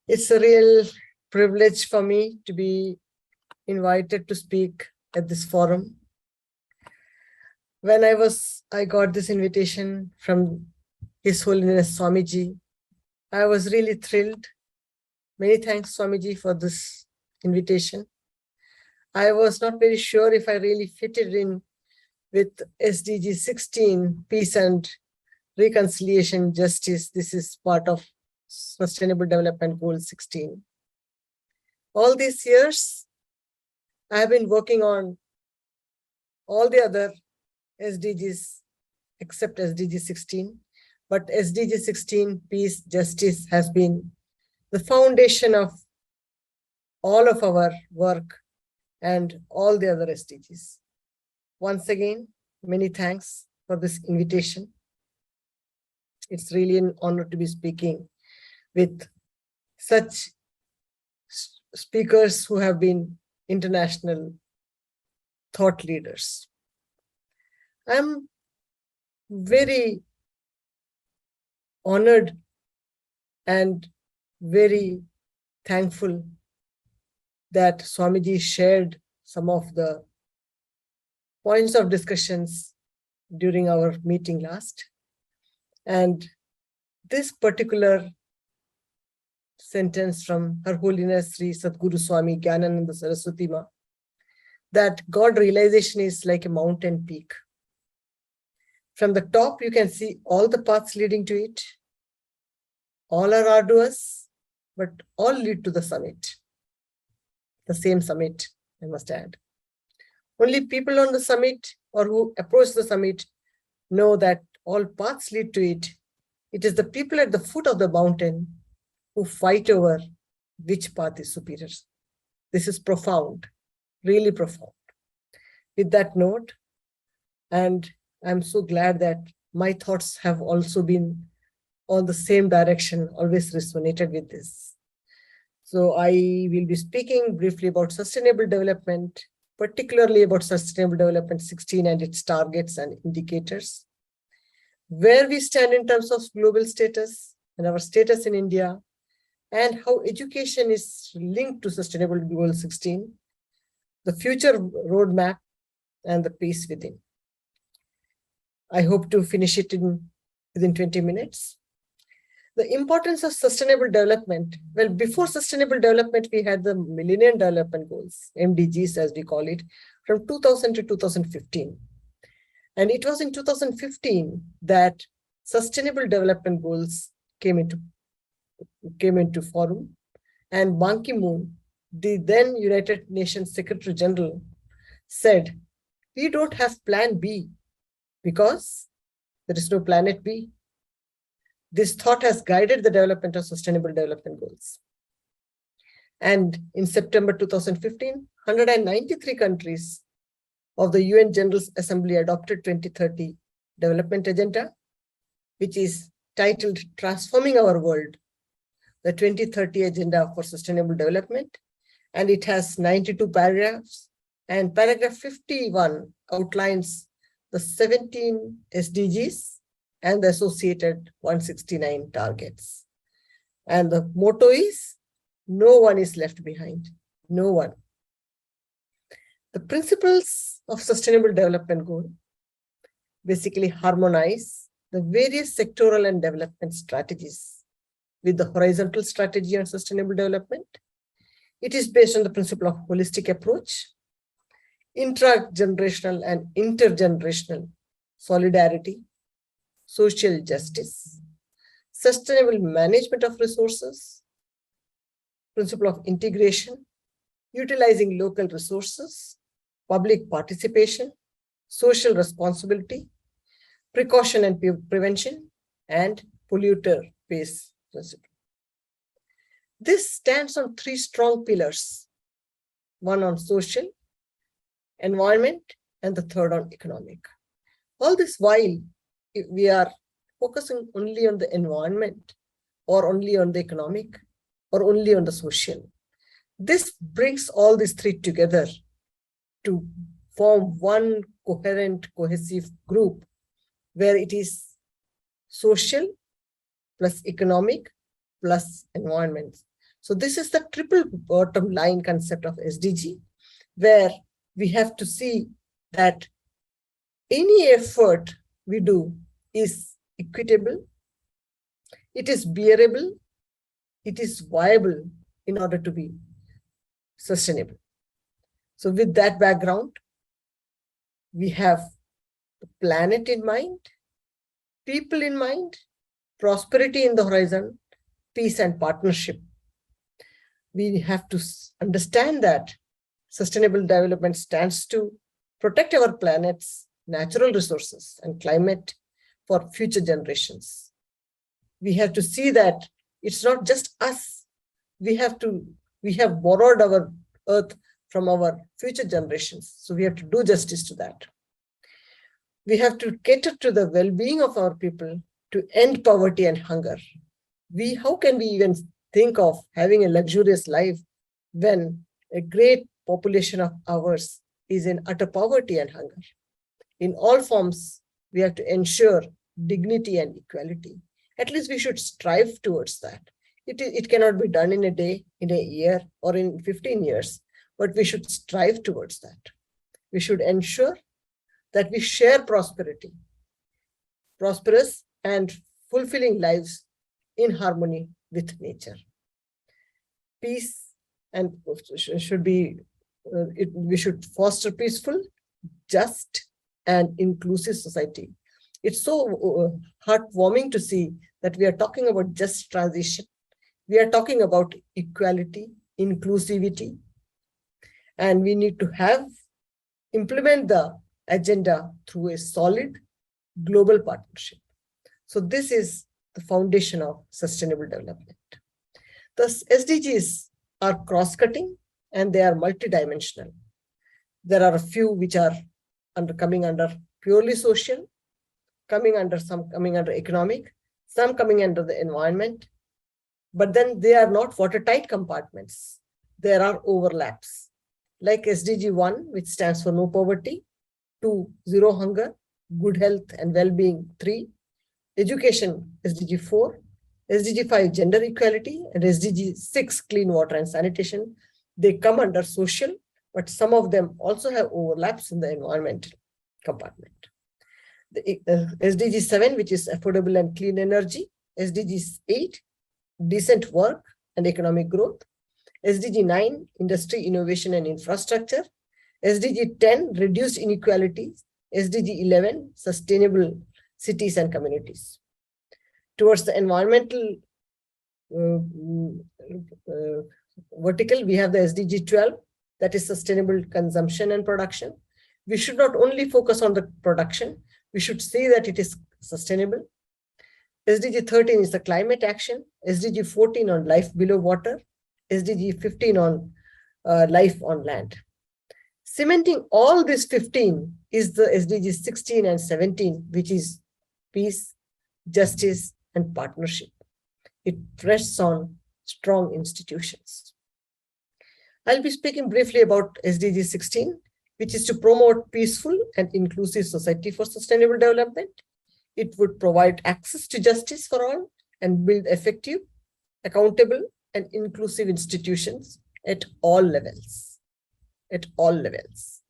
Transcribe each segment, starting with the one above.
It's a real privilege for me to be invited to speak at this forum. When I got this invitation from His Holiness Swamiji, I was really thrilled. Many thanks, Swamiji, for this invitation. I was not very sure if I really fitted in with SDG 16, peace and reconciliation, justice. This is part of Sustainable Development Goal 16. All these years, I have been working on all the other SDGs except SDG 16. But SDG 16, peace, justice, has been the foundation of all of our work and all the other SDGs. Once again, many thanks for this invitation. It's really an honor to be speaking with such speakers who have been international thought leaders. I'm very honored and very thankful that Swamiji shared some of the points of discussions during our meeting last. And this particular sentence from Her Holiness Sri Sadguru Swami Gyanananda Saraswati Ma, that God realization is like a mountain peak. From the top, you can see all the paths leading to it. All are arduous, but all lead to the summit. The same summit, I must add. Only people on the summit or who approach the summit know that all paths lead to it. It is the people at the foot of the mountain who fight over which path is superior. This is profound, really profound. With that note, and I'm so glad that my thoughts have also been on the same direction, always resonated with this. So I will be speaking briefly about sustainable development, particularly about Sustainable Development 16 and its targets and indicators, where we stand in terms of global status and our status in India, and how education is linked to Sustainable Goal 16, the future roadmap, and the peace within. I hope to finish it within 20 minutes. The importance of sustainable development. Well, before sustainable development, we had the Millennium Development Goals, MDGs as we call it, from 2000 to 2015. And it was in 2015 that Sustainable Development Goals came into forum. And Ban Ki-moon, the then United Nations Secretary General, said, we don't have plan B because there is no planet B. This thought has guided the development of Sustainable Development Goals. And in September 2015, 193 countries of the UN General Assembly adopted 2030 Development Agenda, which is titled Transforming Our World, the 2030 Agenda for Sustainable Development. And it has 92 paragraphs. And paragraph 51 outlines the 17 SDGs and the associated 169 targets. And the motto is, no one is left behind, no one. The principles of Sustainable Development Goal basically harmonize the various sectoral and development strategies with the horizontal strategy on sustainable development. It is based on the principle of holistic approach, intra-generational and intergenerational solidarity, social justice, sustainable management of resources, principle of integration, utilizing local resources, public participation, social responsibility, precaution and prevention, and polluter pays principle. This stands on three strong pillars, one on social, environment, and the third on economic. All this while we are focusing only on the environment or only on the economic or only on the social. This brings all these three together to form one coherent, cohesive group where it is social plus economic plus environment. So this is the triple bottom line concept of SDG, where we have to see that any effort we do is equitable, it is bearable, it is viable in order to be sustainable. So with that background, we have the planet in mind, people in mind, prosperity in the horizon, peace and partnership. We have to understand that sustainable development stands to protect our planet's natural resources and climate for future generations. We have to see that it's not just us. We have borrowed our earth from our future generations. So we have to do justice to that. We have to cater to the well-being of our people to end poverty and hunger. How can we even think of having a luxurious life when a great population of ours is in utter poverty and hunger? In all forms, we have to ensure dignity and equality. At least we should strive towards that. It cannot be done in a day, in a year, or in 15 years, but we should strive towards that. We should ensure that we share prosperity, prosperous and fulfilling lives in harmony with nature. Peace and should be, we should foster peaceful, just, and inclusive society. It's so heartwarming to see that we are talking about just transition. We are talking about equality, inclusivity, and we need to implement the agenda through a solid global partnership. So this is the foundation of sustainable development. The SDGs are cross-cutting and they are multidimensional. There are a few which are coming under purely social, some coming under economic, some coming under the environment, but then they are not watertight compartments. There are overlaps, like SDG 1, which stands for no poverty, 2, zero hunger, good health and well-being, 3, education, SDG 4, SDG 5, gender equality, and SDG 6, clean water and sanitation. They come under social, but some of them also have overlaps in the environmental compartment. The SDG 7, which is affordable and clean energy, SDG 8, decent work and economic growth, SDG 9, industry, innovation and infrastructure, SDG 10, reduced inequalities, SDG 11, sustainable cities and communities. Towards the environmental vertical, we have the SDG 12, that is sustainable consumption and production. We should not only focus on the production, we should see that it is sustainable. SDG 13 is the climate action, SDG 14 on life below water, SDG 15 on life on land. Cementing all these 15 is the SDG 16 and 17, which is peace, justice, and partnership. It rests on strong institutions. I'll be speaking briefly about SDG 16, which is to promote peaceful and inclusive society for sustainable development. It would provide access to justice for all and build effective, accountable, and inclusive institutions at all levels. At all levels.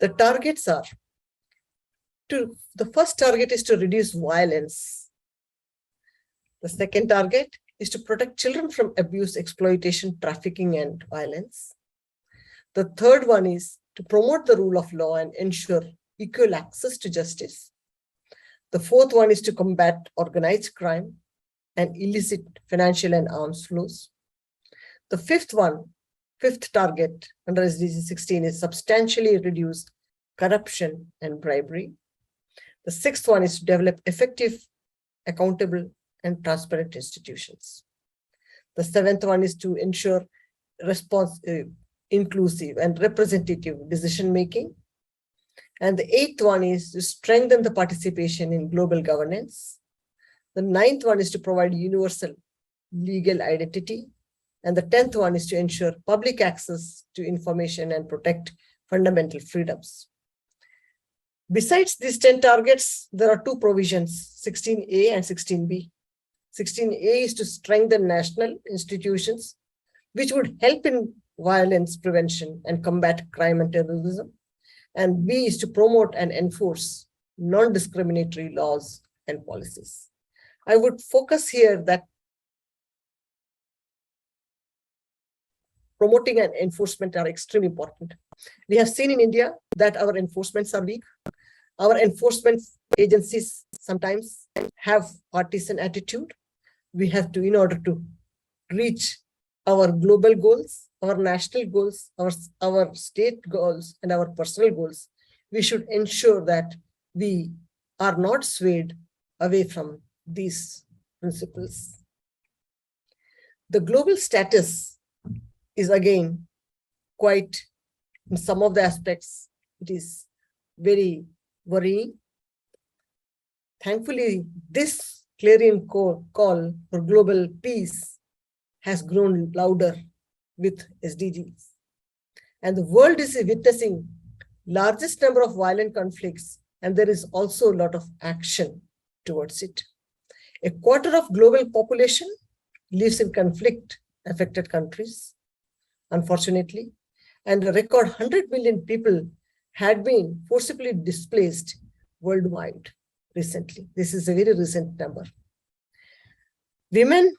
The targets are the first target is to reduce violence. The second target is to protect children from abuse, exploitation, trafficking, and violence. The third one is to promote the rule of law and ensure equal access to justice. The fourth one is to combat organized crime and illicit financial and arms flows. The fifth target under SDG 16 is substantially reduce corruption and bribery. The sixth one is to develop effective, accountable, and transparent institutions. The seventh one is to ensure inclusive and representative decision-making. And the eighth one is to strengthen the participation in global governance. The ninth one is to provide universal legal identity. And the 10th one is to ensure public access to information and protect fundamental freedoms. Besides these 10 targets, there are two provisions, 16A and 16B. 16A is to strengthen national institutions, which would help in violence prevention and combat crime and terrorism. And B is to promote and enforce non-discriminatory laws and policies. I would focus here that promoting and enforcement are extremely important. We have seen in India that our enforcements are weak. Our enforcement agencies sometimes have partisan attitude. We have to, in order to reach our global goals, our national goals, our state goals, and our personal goals, we should ensure that we are not swayed away from these principles. The global status is again quite, in some of the aspects, it is very worrying. Thankfully, this clarion call for global peace has grown louder with SDGs. And the world is witnessing largest number of violent conflicts, and there is also a lot of action towards it. A quarter of global population lives in conflict-affected countries, unfortunately, and a record 100 million people had been forcibly displaced worldwide recently. This is a very recent number. Women,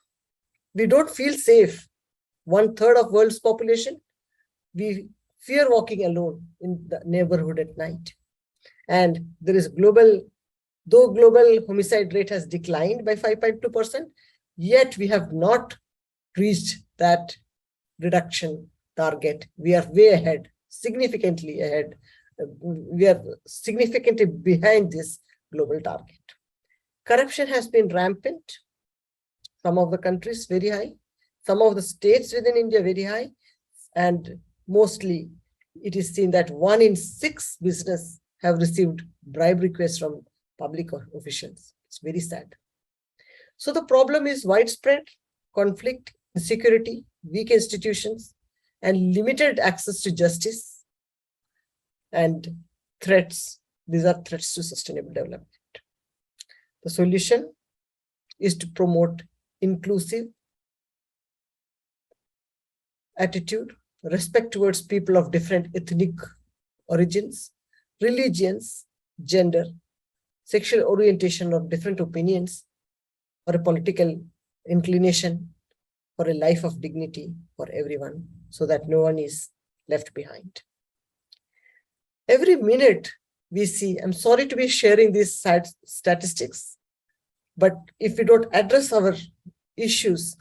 we don't feel safe. 1/3 of world's population, we fear walking alone in the neighborhood at night. And there is though global homicide rate has declined by 5.2%, yet we have not reached that reduction target. We are way ahead, significantly ahead. We are significantly behind this global target. Corruption has been rampant. Some of the countries very high, some of the states within India very high, and mostly it is seen that 1 in 6 business have received bribe requests from public officials. It's very sad. So the problem is widespread conflict, insecurity, weak institutions, and limited access to justice, and threats. These are threats to sustainable development. The solution is to promote inclusive attitude, respect towards people of different ethnic origins, religions, gender, sexual orientation or different opinions, or a political inclination, for a life of dignity for everyone, so that no one is left behind. Every minute we see, I'm sorry to be sharing these sad statistics, but if we don't address our issues,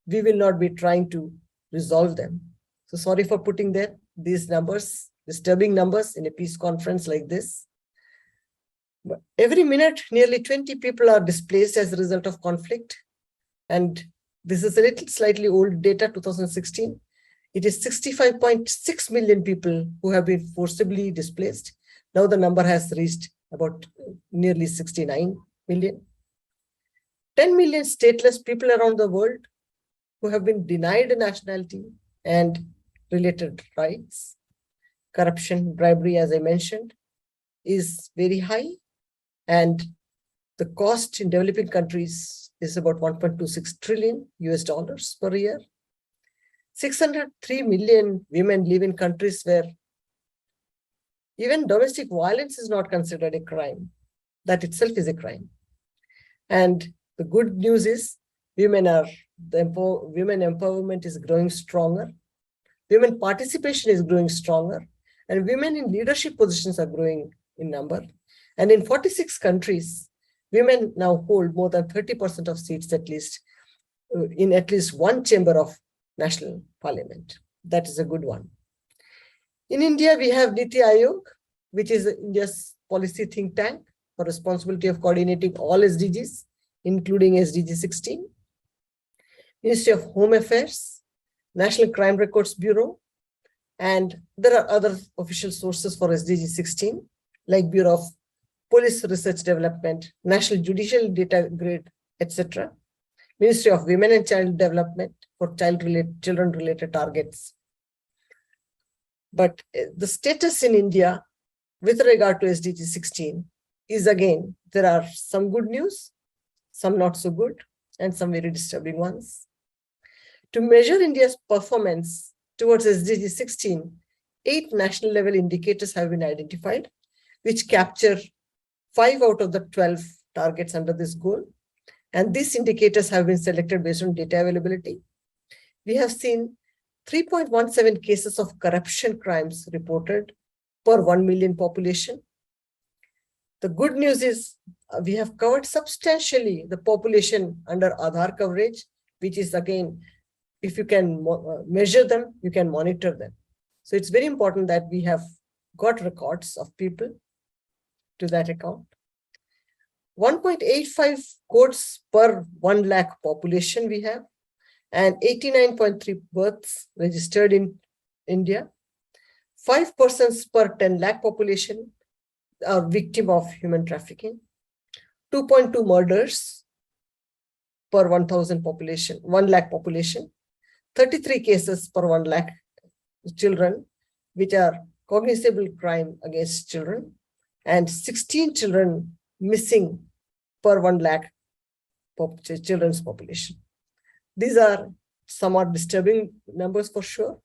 we will not be trying to resolve them. So sorry for putting these numbers, disturbing numbers, in a peace conference like this. But every minute, nearly 20 people are displaced as a result of conflict. And this is a little slightly old data, 2016. It is 65.6 million people who have been forcibly displaced. Now the number has reached about nearly 69 million. 10 million stateless people around the world who have been denied nationality and related rights. Corruption, bribery, as I mentioned, is very high. And the cost in developing countries is about 1.26 trillion US dollars per year. 603 million women live in countries where even domestic violence is not considered a crime. That itself is a crime. And the good news is women empowerment is growing stronger. Women participation is growing stronger. And women in leadership positions are growing in number. And in 46 countries, women now hold more than 30% of seats, at least in at least one chamber of national parliament. That is a good one. In India, we have Niti Aayog, which is India's policy think tank for responsibility of coordinating all SDGs, including SDG 16. Ministry of Home Affairs, National Crime Records Bureau, and there are other official sources for SDG 16, like Bureau of Police Research Development, National Judicial Data Grid, etc. Ministry of Women and Child Development for children-related targets. But the status in India with regard to SDG 16 is, again, there are some good news, some not so good. and some very disturbing ones. To measure India's performance towards SDG 16, 8 national level indicators have been identified, which capture 5 out of the 12 targets under this goal. And these indicators have been selected based on data availability. We have seen 3.17 cases of corruption crimes reported per 1 million population. The good news is we have covered substantially the population under Aadhaar coverage, which is again, if you can measure them, you can monitor them. So it's very important that we have got records of people to that account. 1.85 codes per 1 lakh population we have, and 89.3 births registered in India. 5 persons per 10 lakh population are victim of human trafficking. 2.2 murders per 1,000 population, 1 lakh population. 33 cases per 1 lakh children, which are cognizable crime against children, and 16 children missing per 1 lakh children's population. These are somewhat disturbing numbers for sure.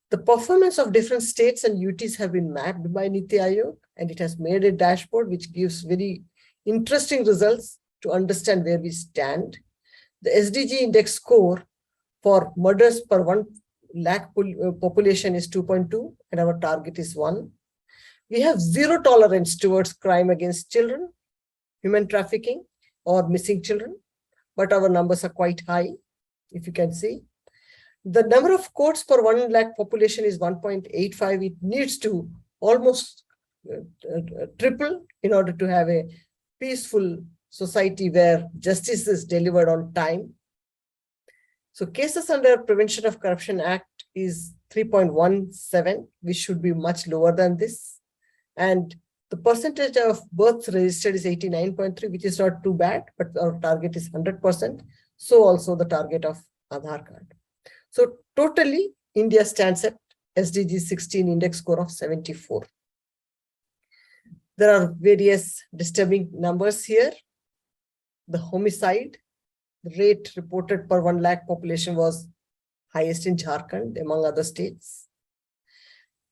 The performance of different states and UTs have been mapped by Niti Aayog, and it has made a dashboard which gives very interesting results to understand where we stand. The SDG index score for murders per 1 lakh population is 2.2, and our target is 1. We have zero tolerance towards crime against children, human trafficking, or missing children, but our numbers are quite high, if you can see. The number of courts per 1 lakh population is 1.85. It needs to almost triple in order to have a peaceful society where justice is delivered on time. So cases under Prevention of Corruption Act is 3.17, which should be much lower than this. And the percentage of births registered is 89.3, which is not too bad, but our target is 100%. So also the target of Aadhaar card. So totally, India stands at SDG 16 index score of 74. There are various disturbing numbers here. The homicide rate reported per 1 lakh population was highest in Jharkhand, among other states.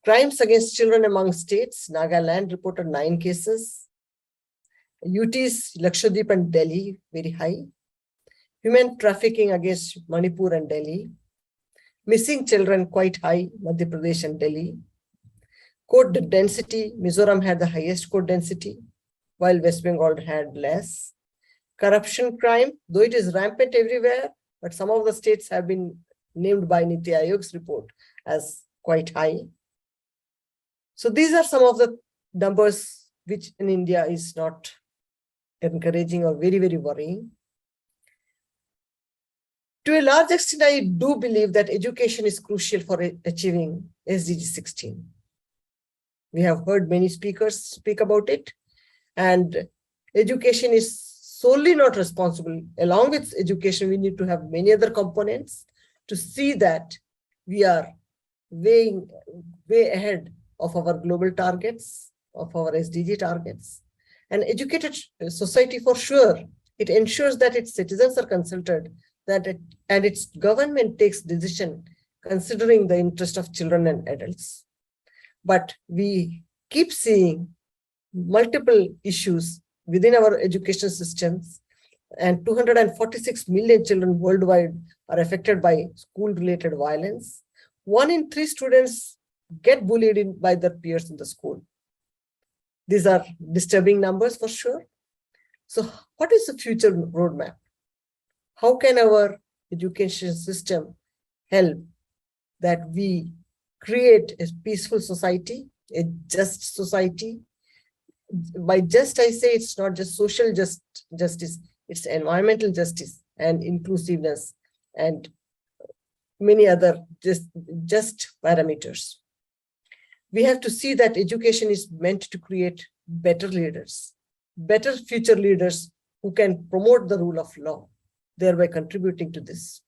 Crimes against children among states, Nagaland reported 9 cases. UTs, Lakshadweep and Delhi, very high. Human trafficking against Manipur and Delhi. Missing children quite high, Madhya Pradesh and Delhi. Court density, Mizoram had the highest court density, while West Bengal had less. Corruption crime, though it is rampant everywhere, but some of the states have been named by Niti Aayog's report as quite high. So these are some of the numbers which in India is not encouraging or very, very worrying. To a large extent, I do believe that education is crucial for achieving SDG 16. We have heard many speakers speak about it, and education is solely not responsible. Along with education, we need to have many other components to see that we are way ahead of our global targets, of our SDG targets. An educated society, for sure, it ensures that its citizens are consulted, and its government takes decision considering the interest of children and adults. But we keep seeing multiple issues within our education systems, and 246 million children worldwide are affected by school-related violence. 1 in 3 students get bullied by their peers in the school. These are disturbing numbers for sure. So what is the future roadmap? How can our education system help that we create a peaceful society, a just society? By just, I say it's not just social justice, it's environmental justice and inclusiveness and many other just parameters. We have to see that education is meant to create better leaders, better future leaders who can promote the rule of law, thereby contributing to this.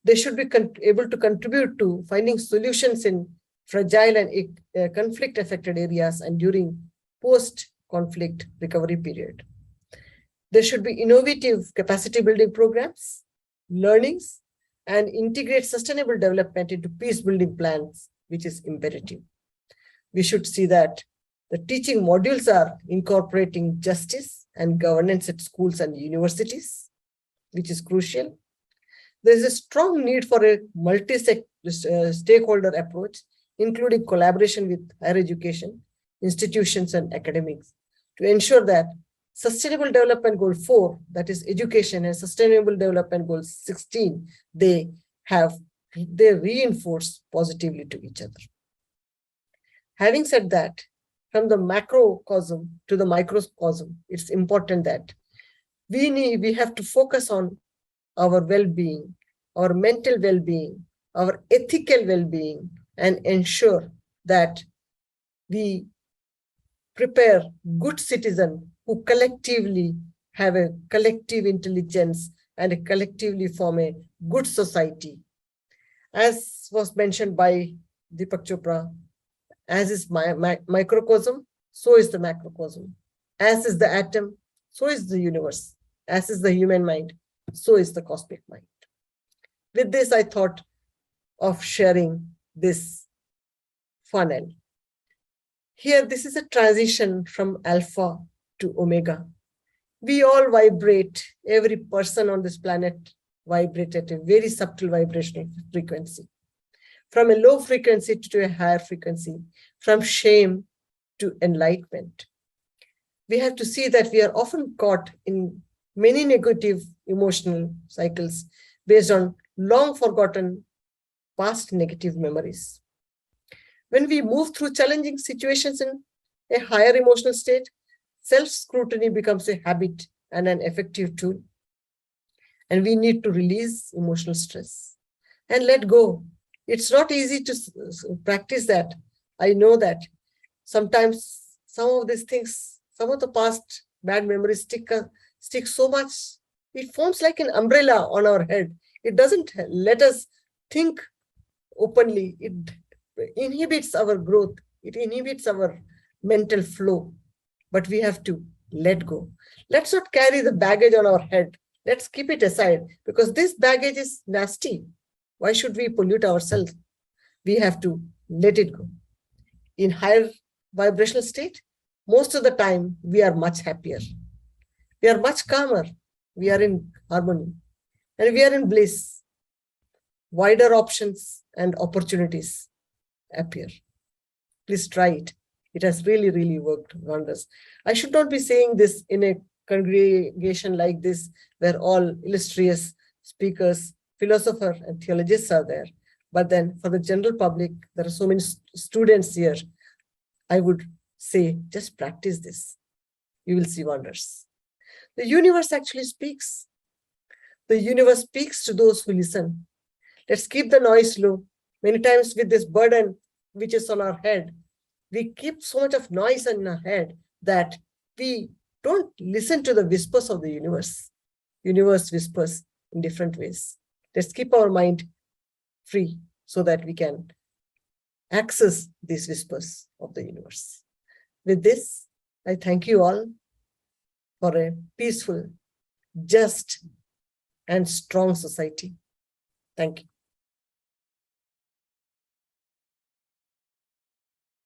They should be able to contribute to finding solutions in fragile and conflict-affected areas and during post-conflict recovery period. There should be innovative capacity building programs, learnings, and integrate sustainable development into peace building plans, which is imperative. We should see that the teaching modules are incorporating justice and governance at schools and universities, which is crucial. There is a strong need for a multi-stakeholder approach, including collaboration with higher education, institutions, and academics, to ensure that Sustainable Development Goal 4, that is education, and Sustainable Development Goal 16, they reinforce positively to each other. Having said that, from the macrocosm to the microcosm, it's important that we have to focus on our well-being, our mental well-being, our ethical well-being, and ensure that we prepare good citizens who collectively have a collective intelligence and collectively form a good society. As was mentioned by Deepak Chopra, as is microcosm, so is the macrocosm. As is the atom, so is the universe. As is the human mind, so is the cosmic mind. With this, I thought of sharing this funnel. Here, this is a transition from alpha to omega. We all vibrate, every person on this planet vibrates at a very subtle vibrational frequency. From a low frequency to a higher frequency, from shame to enlightenment. We have to see that we are often caught in many negative emotional cycles based on long forgotten past negative memories. When we move through challenging situations in a higher emotional state, self-scrutiny becomes a habit and an effective tool. And we need to release emotional stress and let go. It's not easy to practice that. I know that sometimes some of these things, some of the past bad memories stick so much. It forms like an umbrella on our head. It doesn't let us think openly. It inhibits our growth. It inhibits our mental flow. But we have to let go. Let's not carry the baggage on our head. Let's keep it aside because this baggage is nasty. Why should we pollute ourselves? We have to let it go. In higher vibrational state, most of the time, we are much happier. We are much calmer. We are in harmony. And we are in bliss. Wider options and opportunities appear. Please try it. It has really, really worked wonders. I should not be saying this in a congregation like this, where all illustrious speakers, philosophers, and theologians are there. But then for the general public, there are so many students here. I would say, just practice this. You will see wonders. The universe actually speaks. The universe speaks to those who listen. Let's keep the noise low. Many times with this burden, which is on our head, we keep so much of noise in our head that we don't listen to the whispers of the universe. Universe whispers in different ways. Let's keep our mind free so that we can access these whispers of the universe. With this, I thank you all for a peaceful, just, and strong society. Thank you.